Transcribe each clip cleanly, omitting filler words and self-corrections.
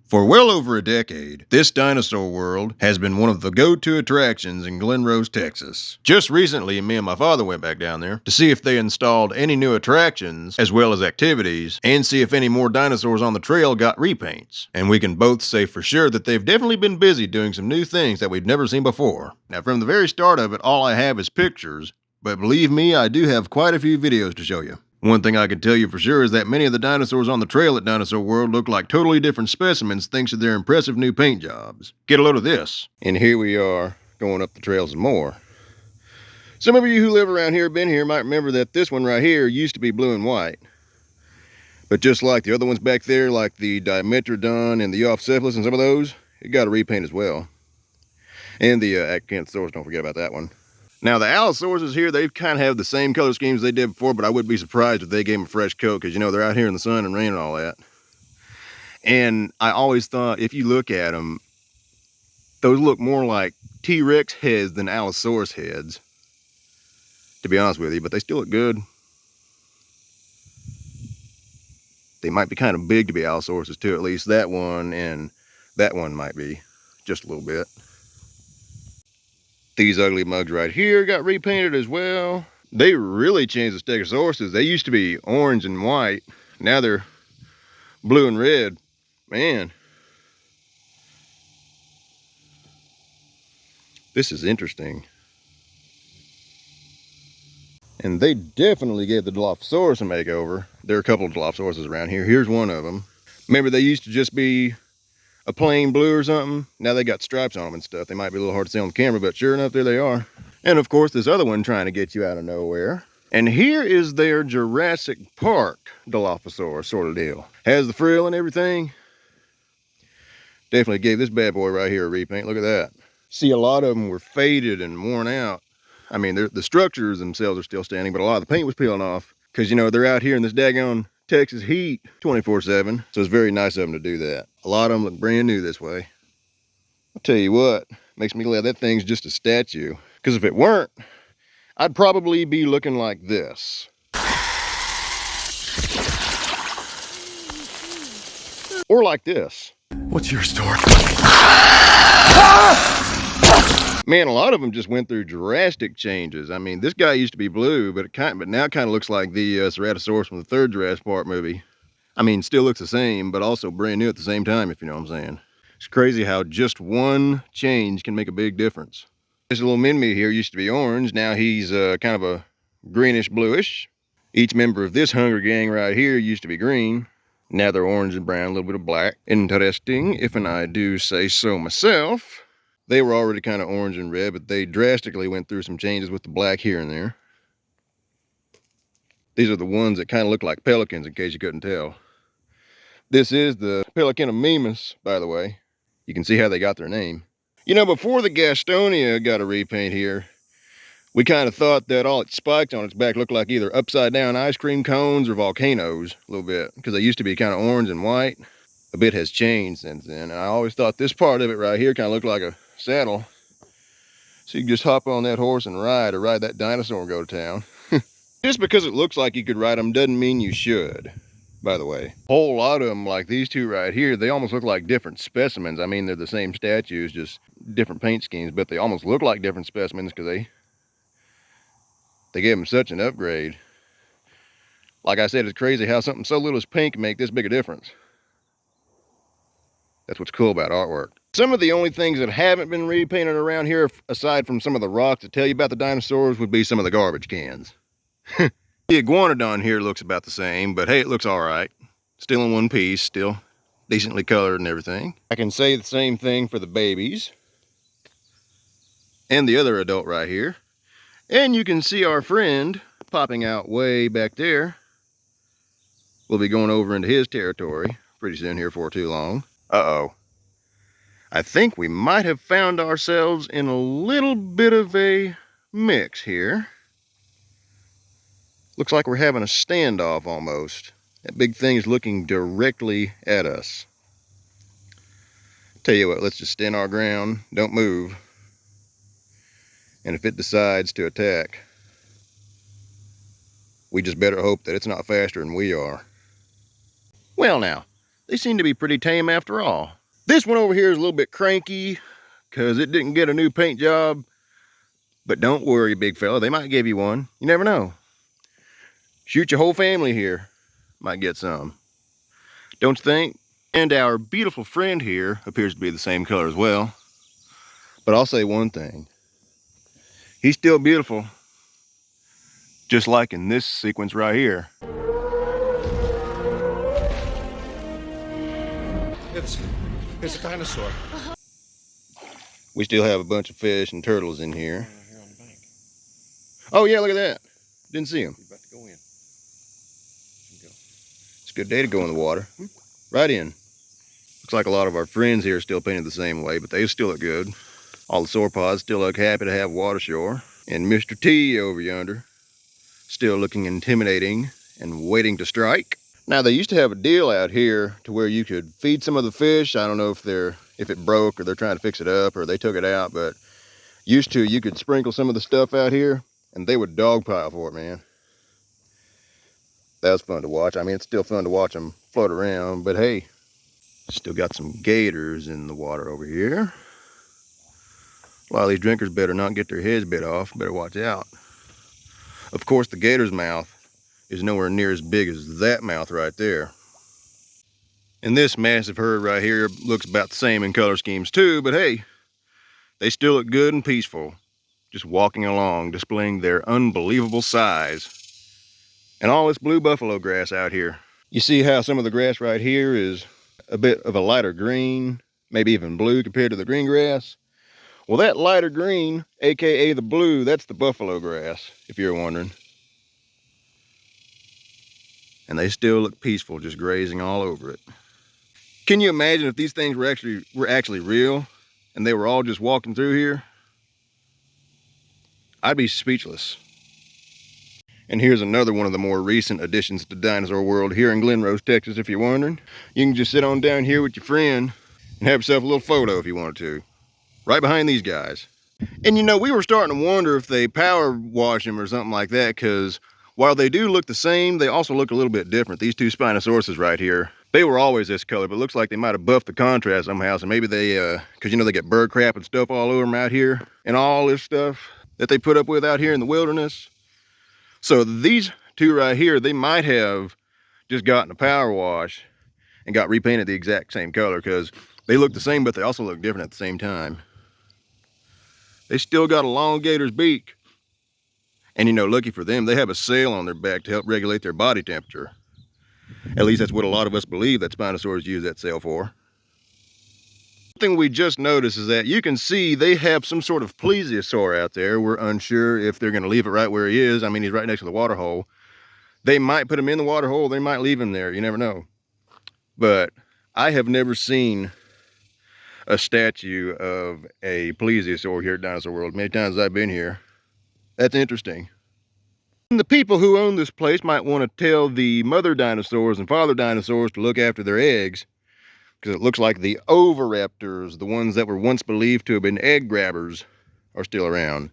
For well over a decade, this dinosaur world has been one of the go-to attractions in Glen, Texas. Just recently, me and my father went back down there to see if they installed any new attractions as well as activities and see if any more dinosaurs on the trail got repaints. And we can both say for sure that they've definitely been busy doing some new things that we've never seen before. Now, from the very start of it, all I have is pictures, but believe me, I do have quite a few videos to show you. One thing I can tell you for sure is that many of the dinosaurs on the trail at Dinosaur World look like totally different specimens thanks to their impressive new paint jobs. Get a load of this. And here we are, going up the trail some more. Some of you who live around here, been here, might remember that this one right here used to be blue and white. But just like the other ones back there, like the Dimetrodon and the Ophicephalus and some of those, it got a repaint as well. And the Acanthosaurus, don't forget about that one. Now the Allosaurus here, they kind of have the same color schemes they did before, but I wouldn't be surprised if they gave them a fresh coat because, you know, they're out here in the sun and rain and all that. And I always thought, if you look at them, those look more like T-Rex heads than Allosaurus heads, to be honest with you, but they still look good. They might be kind of big to be Allosauruses too, at least that one and that one might be, just a little bit. These ugly mugs right here got repainted as well. They really changed the Stegosauruses. They used to be orange and white. Now they're blue and red. Man. This is interesting. And they definitely gave the Dilophosaurus a makeover. There are a couple of Dilophosauruses around here. Here's one of them. Remember, they used to just be a plain blue or something. Now they got stripes on them and stuff. They might be a little hard to see on the camera, but sure enough, there they are. And of course, this other one trying to get you out of nowhere. And here is their Jurassic Park Dilophosaurus sort of deal. Has the frill and everything. Definitely gave this bad boy right here a repaint. Look at that. See, a lot of them were faded and worn out. I mean, the structures themselves are still standing, but a lot of the paint was peeling off. Because, you know, they're out here in this daggone Texas heat 24/7, so it's very nice of them to do that. A lot of them look brand new this way. I'll tell you what, makes me glad that thing's just a statue, because if it weren't, I'd probably be looking like this. Or like this. What's your story? Man, a lot of them just went through drastic changes. I mean, this guy used to be blue, but now it kind of looks like the Ceratosaurus from the third Jurassic Park movie. I mean, still looks the same, but also brand new at the same time, if you know what I'm saying. It's crazy how just one change can make a big difference. This little mini here used to be orange. Now he's kind of a greenish bluish. Each member of this Hunger Gang right here used to be green. Now they're orange and brown, a little bit of black. Interesting, if I do say so myself. They were already kind of orange and red, but they drastically went through some changes with the black here and there. These are the ones that kind of look like pelicans, in case you couldn't tell. This is the Pelicanum mimus, by the way. You can see how they got their name. You know, before the Gastonia got a repaint here, we kind of thought that all its spikes on its back looked like either upside down ice cream cones or volcanoes a little bit, because they used to be kind of orange and white. A bit has changed since then, and I always thought this part of it right here kind of looked like a saddle. So you can just hop on that horse and ride, or ride that dinosaur and go to town. Just because it looks like you could ride them doesn't mean you should, by the way. A whole lot of them, like these two right here, they almost look like different specimens. I mean, they're the same statues, just different paint schemes, but they almost look like different specimens because they gave them such an upgrade. Like I said, it's crazy how something so little as paint can make this big a difference. That's what's cool about artwork. Some of the only things that haven't been repainted around here, aside from some of the rocks that tell you about the dinosaurs, would be some of the garbage cans. The iguanodon here looks about the same, but hey, it looks all right. Still in one piece, still decently colored and everything. I can say the same thing for the babies. And the other adult right here. And you can see our friend popping out way back there. We'll be going over into his territory pretty soon here for too long. Uh-oh. I think we might have found ourselves in a little bit of a mix here. Looks like we're having a standoff almost. That big thing is looking directly at us. Tell you what, let's just stand our ground. Don't move. And if it decides to attack, we just better hope that it's not faster than we are. Well now, they seem to be pretty tame after all. This one over here is a little bit cranky because it didn't get a new paint job. But don't worry, big fella, they might give you one. You never know. Shoot your whole family here. Might get some. Don't you think? And our beautiful friend here appears to be the same color as well. But I'll say one thing. He's still beautiful. Just like in this sequence right here. It's a dinosaur. We still have a bunch of fish and turtles in here. Here on the bank. Oh yeah, look at that. Didn't see him. He's about to go in. It's a good day to go in the water. Right in. Looks like a lot of our friends here are still painted the same way, but they still look good. All the sauropods still look happy to have water ashore. And Mr. T over yonder, still looking intimidating and waiting to strike. Now they used to have a deal out here to where you could feed some of the fish. I don't know if it broke or they're trying to fix it up or they took it out, but used to you could sprinkle some of the stuff out here and they would dogpile for it, man. That was fun to watch. I mean, it's still fun to watch them float around, but hey, still got some gators in the water over here. A lot of these drinkers better not get their heads bit off, better watch out. Of course, the gator's mouth is nowhere near as big as that mouth right there. And this massive herd right here looks about the same in color schemes too, but hey, they still look good and peaceful, just walking along, displaying their unbelievable size. And all this blue buffalo grass out here. You see how some of the grass right here is a bit of a lighter green, maybe even blue compared to the green grass. Well, that lighter green, aka the blue, that's the buffalo grass, if you're wondering. And they still look peaceful, just grazing all over it. Can you imagine if these things were actually real and they were all just walking through here? I'd be speechless. And here's another one of the more recent additions to Dinosaur World here in Glen, Texas, if you're wondering. You can just sit on down here with your friend and have yourself a little photo if you wanted to. Right behind these guys. And you know, we were starting to wonder if they power wash them or something like that, because while they do look the same, they also look a little bit different. These two Spinosauruses right here, they were always this color, but it looks like they might have buffed the contrast somehow. So maybe they, because you know they get bird crap and stuff all over them out here, and all this stuff that they put up with out here in the wilderness. So these two right here, they might have just gotten a power wash and got repainted the exact same color, because they look the same, but they also look different at the same time. They still got a long gator's beak. And you know, lucky for them, they have a sail on their back to help regulate their body temperature. At least that's what a lot of us believe that Spinosaurs use that sail for. One thing we just noticed is that you can see they have some sort of plesiosaur out there. We're unsure if they're going to leave it right where he is. I mean, he's right next to the water hole. They might put him in the water hole. They might leave him there. You never know. But I have never seen a statue of a plesiosaur here at Dinosaur World. Many times I've been here. That's interesting. And the people who own this place might want to tell the mother dinosaurs and father dinosaurs to look after their eggs, because it looks like the oviraptors, the ones that were once believed to have been egg grabbers, are still around.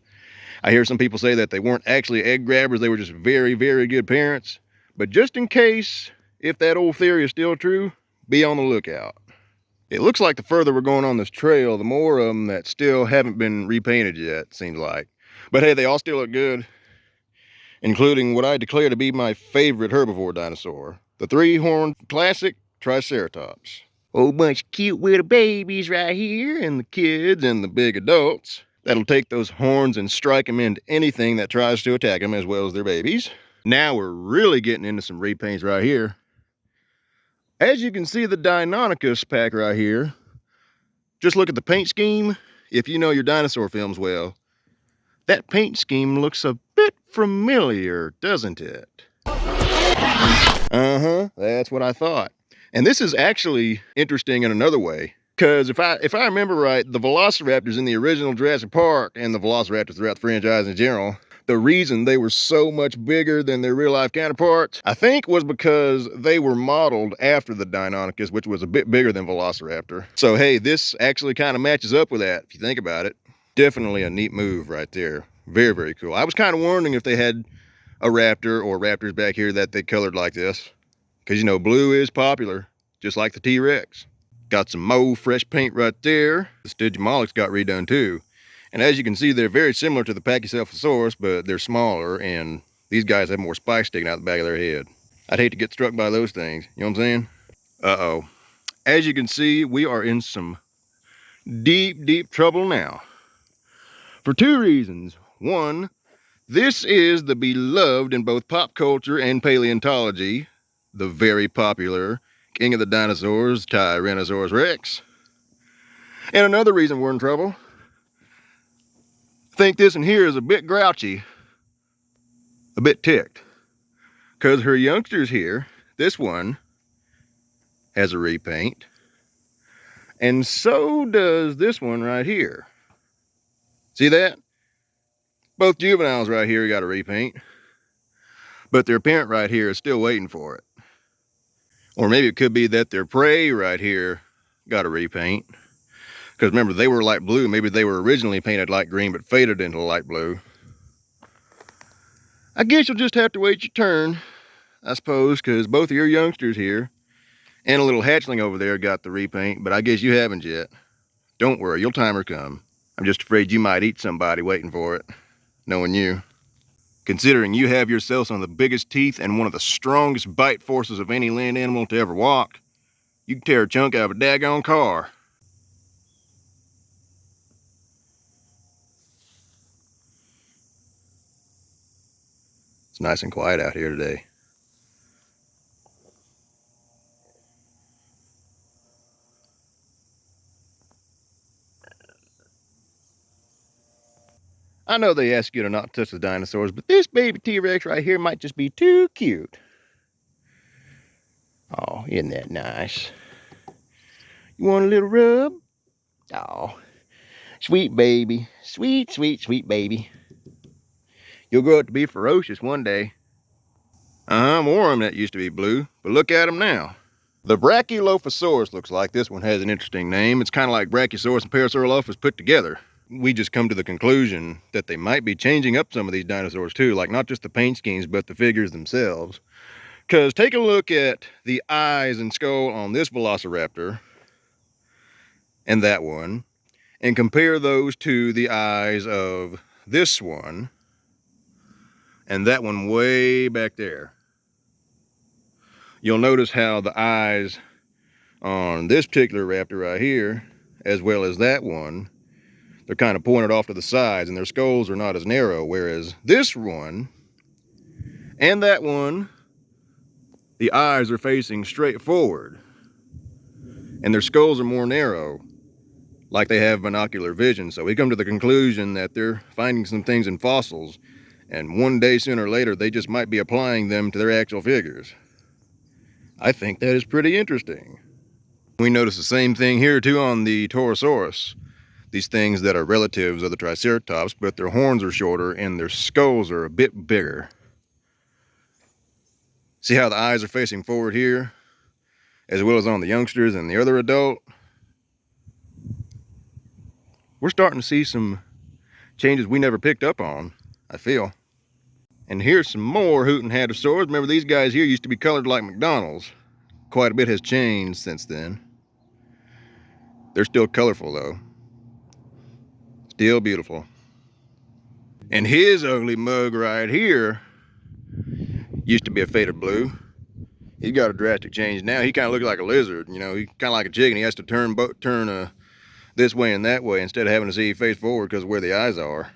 I hear some people say that they weren't actually egg grabbers, they were just very, very good parents. But just in case, if that old theory is still true, be on the lookout. It looks like the further we're going on this trail, the more of them that still haven't been repainted yet, seems like. But hey, they all still look good, including what I declare to be my favorite herbivore dinosaur, the three-horned classic Triceratops. Whole bunch of cute little babies right here, and the kids and the big adults that'll take those horns and strike them into anything that tries to attack them, as well as their babies. Now we're really getting into some repaints right here. As you can see, the Deinonychus pack right here, just look at the paint scheme. If you know your dinosaur films well, that paint scheme looks a bit familiar, doesn't it? That's what I thought. And this is actually interesting in another way, because if I remember right, the velociraptors in the original Jurassic Park and the velociraptors throughout the franchise in general, the reason they were so much bigger than their real life counterparts, I think, was because they were modeled after the Deinonychus, which was a bit bigger than Velociraptor. So hey, this actually kind of matches up with that, if you think about it. Definitely a neat move right there. Very, very cool. I was kind of wondering if they had a raptor or raptors back here that they colored like this. Because, you know, blue is popular, just like the T-Rex. Got some mauve fresh paint right there. The Stygimolochs got redone too. And as you can see, they're very similar to the Pachycephalosaurus, but they're smaller, and these guys have more spikes sticking out the back of their head. I'd hate to get struck by those things, you know what I'm saying? Uh-oh. As you can see, we are in some deep, deep trouble now. For two reasons. One, this is the beloved in both pop culture and paleontology, the very popular king of the dinosaurs, Tyrannosaurus Rex. And another reason we're in trouble, I think this one here is a bit grouchy, a bit ticked. Because her youngsters here, this one has a repaint, and so does this one right here. See that? Both juveniles right here got a repaint, but their parent right here is still waiting for it. Or maybe it could be that their prey right here got a repaint. Because remember, they were light blue. Maybe they were originally painted light green, but faded into light blue. I guess you'll just have to wait your turn, I suppose, because both of your youngsters here and a little hatchling over there got the repaint, but I guess you haven't yet. Don't worry, your timer come. I'm just afraid you might eat somebody waiting for it, knowing you. Considering you have yourself some of the biggest teeth and one of the strongest bite forces of any land animal to ever walk, you can tear a chunk out of a daggone car. It's nice and quiet out here today. I know they ask you to not touch the dinosaurs, but this baby T-Rex right here might just be too cute. Oh, isn't that nice? You want a little rub? Oh, sweet baby. Sweet, sweet, sweet baby. You'll grow up to be ferocious one day. More of them that used to be blue, but look at them now. The Brachylophosaurus looks like this one has an interesting name. It's kind of like Brachiosaurus and Parasaurolophus put together. We just come to the conclusion that they might be changing up some of these dinosaurs too, like not just the paint schemes, but the figures themselves. Because take a look at the eyes and skull on this Velociraptor and that one, and compare those to the eyes of this one and that one way back there. You'll notice how the eyes on this particular raptor right here, as well as that one, they're kind of pointed off to the sides and their skulls are not as narrow, whereas this one and that one, the eyes are facing straight forward and their skulls are more narrow, like they have binocular vision. So we come to the conclusion that they're finding some things in fossils, and one day sooner or later they just might be applying them to their actual figures. I think that is pretty interesting. We notice the same thing here too on the Torosaurus. These things that are relatives of the Triceratops, but their horns are shorter and their skulls are a bit bigger. See how the eyes are facing forward here, as well as on the youngsters and the other adult? We're starting to see some changes we never picked up on, I feel. And here's some more hootin' hadrosaurs. Remember, these guys here used to be colored like McDonald's. Quite a bit has changed since then. They're still colorful though. Still beautiful. And his ugly mug right here used to be a faded blue. He's got a drastic change now. He kind of looks like a lizard, you know. He's kind of like a chicken. He has to turn this way and that way instead of having to see face forward because of where the eyes are.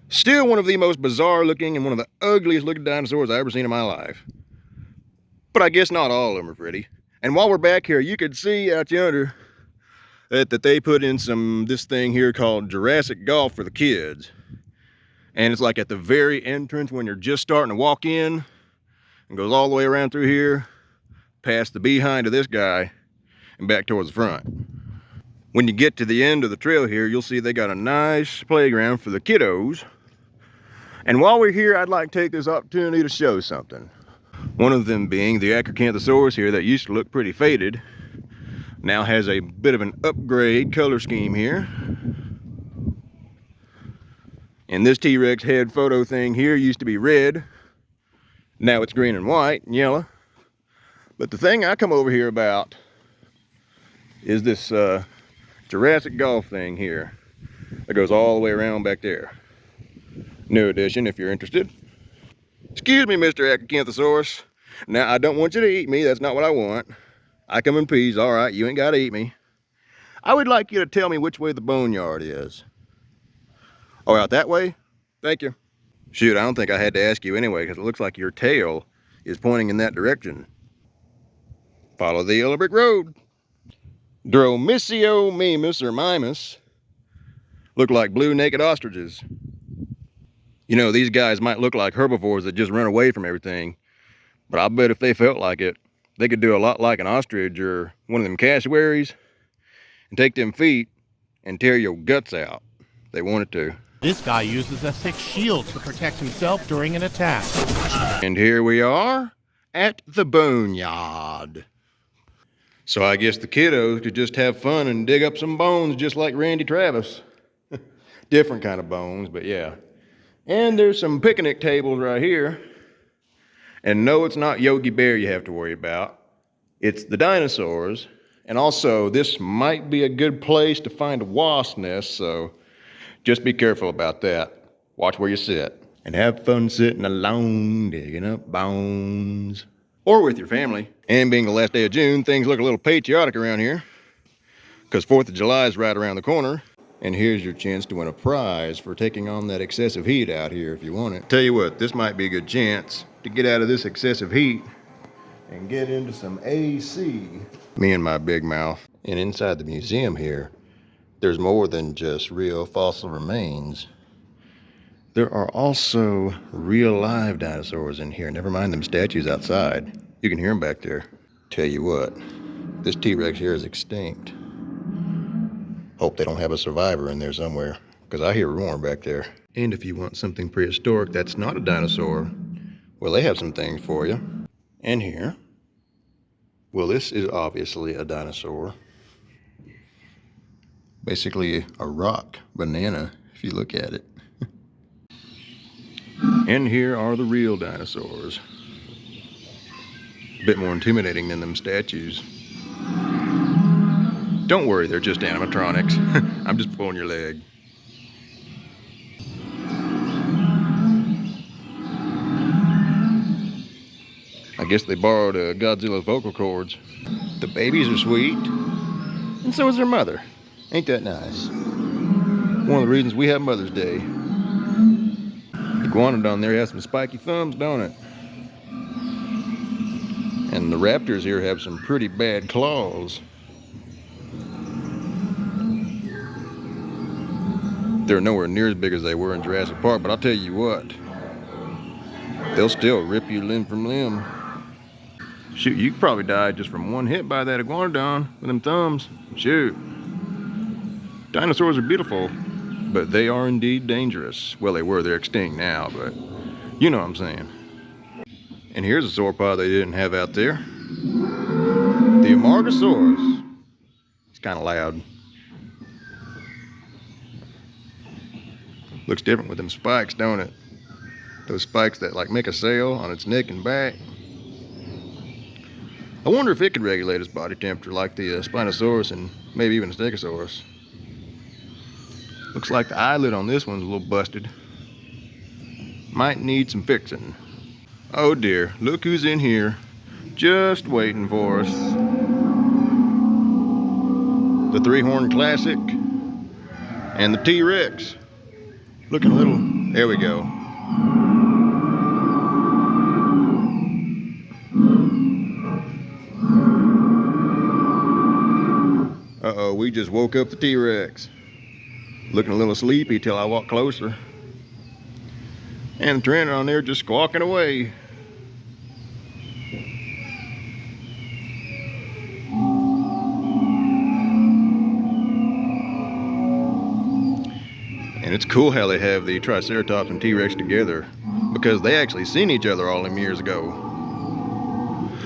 Still one of the most bizarre looking and one of the ugliest looking dinosaurs I've ever seen in my life. But I guess not all of them are pretty. And while we're back here, you can see out yonder that they put in this thing here called Jurassic Golf for the kids. And it's like at the very entrance when you're just starting to walk in, and goes all the way around through here, past the behind of this guy, and back towards the front. When you get to the end of the trail here, you'll see they got a nice playground for the kiddos. And while we're here, I'd like to take this opportunity to show something. One of them being the Acrocanthosaurus here that used to look pretty faded, now has a bit of an upgrade color scheme here. And this T-Rex head photo thing here used to be red. Now it's green and white and yellow. But the thing I come over here about is this Jurassic Golf thing here that goes all the way around back there. New edition if you're interested. Excuse me, Mr. Acanthosaurus. Now, I don't want you to eat me. That's not what I want. I come in peace. All right, you ain't got to eat me. I would like you to tell me which way the boneyard is. Oh, out that way? Thank you. Shoot, I don't think I had to ask you anyway, because it looks like your tail is pointing in that direction. Follow the yellow brick road. Dromissiomimus or mimus look like blue naked ostriches. You know, these guys might look like herbivores that just run away from everything, but I bet if they felt like it, they could do a lot like an ostrich or one of them cassowaries and take them feet and tear your guts out. They wanted to. This guy uses a thick shield to protect himself during an attack. And here we are at the boneyard. So I guess the kiddos could just have fun and dig up some bones just like Randy Travis. Different kind of bones, but yeah. And there's some picnic tables right here. And no, it's not Yogi Bear you have to worry about. It's the dinosaurs. And also, this might be a good place to find a wasp nest, so just be careful about that. Watch where you sit. And have fun sitting alone, digging up bones. Or with your family. And being the last day of June, things look a little patriotic around here. Because 4th of July is right around the corner. And here's your chance to win a prize for taking on that excessive heat out here if you want it. Tell you what, this might be a good chance to get out of this excessive heat and get into some AC. Me and my big mouth. And inside the museum here, there's more than just real fossil remains. There are also real live dinosaurs in here. Never mind them statues outside. You can hear them back there. Tell you what, this T-Rex here is extinct. Hope they don't have a survivor in there somewhere, because I hear roaring back there. And if you want something prehistoric that's not a dinosaur, well, they have some things for you. And here, well, this is obviously a dinosaur. Basically a rock banana, if you look at it. And here are the real dinosaurs. A bit more intimidating than them statues. Don't worry, they're just animatronics. I'm just pulling your leg. I guess they borrowed Godzilla's vocal cords. The babies are sweet, and so is their mother. Ain't that nice? One of the reasons we have Mother's Day. The iguanodon there has some spiky thumbs, don't it? And the raptors here have some pretty bad claws. They're nowhere near as big as they were in Jurassic Park, but I'll tell you what, they'll still rip you limb from limb. Shoot, you could probably die just from one hit by that iguanodon with them thumbs. Shoot. Dinosaurs are beautiful, but they are indeed dangerous. Well, they were, they're extinct now, but you know what I'm saying. And here's a sauropod they didn't have out there. The Amargasaurus. It's kind of loud. Looks different with them spikes, don't it? Those spikes that like make a sail on its neck and back. I wonder if it could regulate its body temperature like the Spinosaurus and maybe even a Stegosaurus. Looks like the eyelid on this one's a little busted. Might need some fixing. Oh dear, look who's in here, just waiting for us. The three-horn classic and the T-Rex. Looking a little, there we go. Uh-oh, we just woke up the T-Rex. Looking a little sleepy till I walk closer. And the Pteranodon there just squawking away. And it's cool how they have the Triceratops and T-Rex together, because they actually seen each other all them years ago.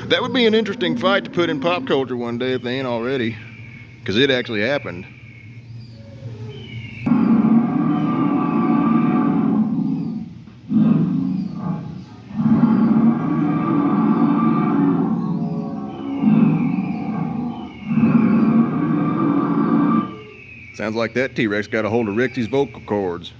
That would be an interesting fight to put in pop culture one day if they ain't already, because it actually happened. Sounds like that T-Rex got a hold of Rexy's vocal cords.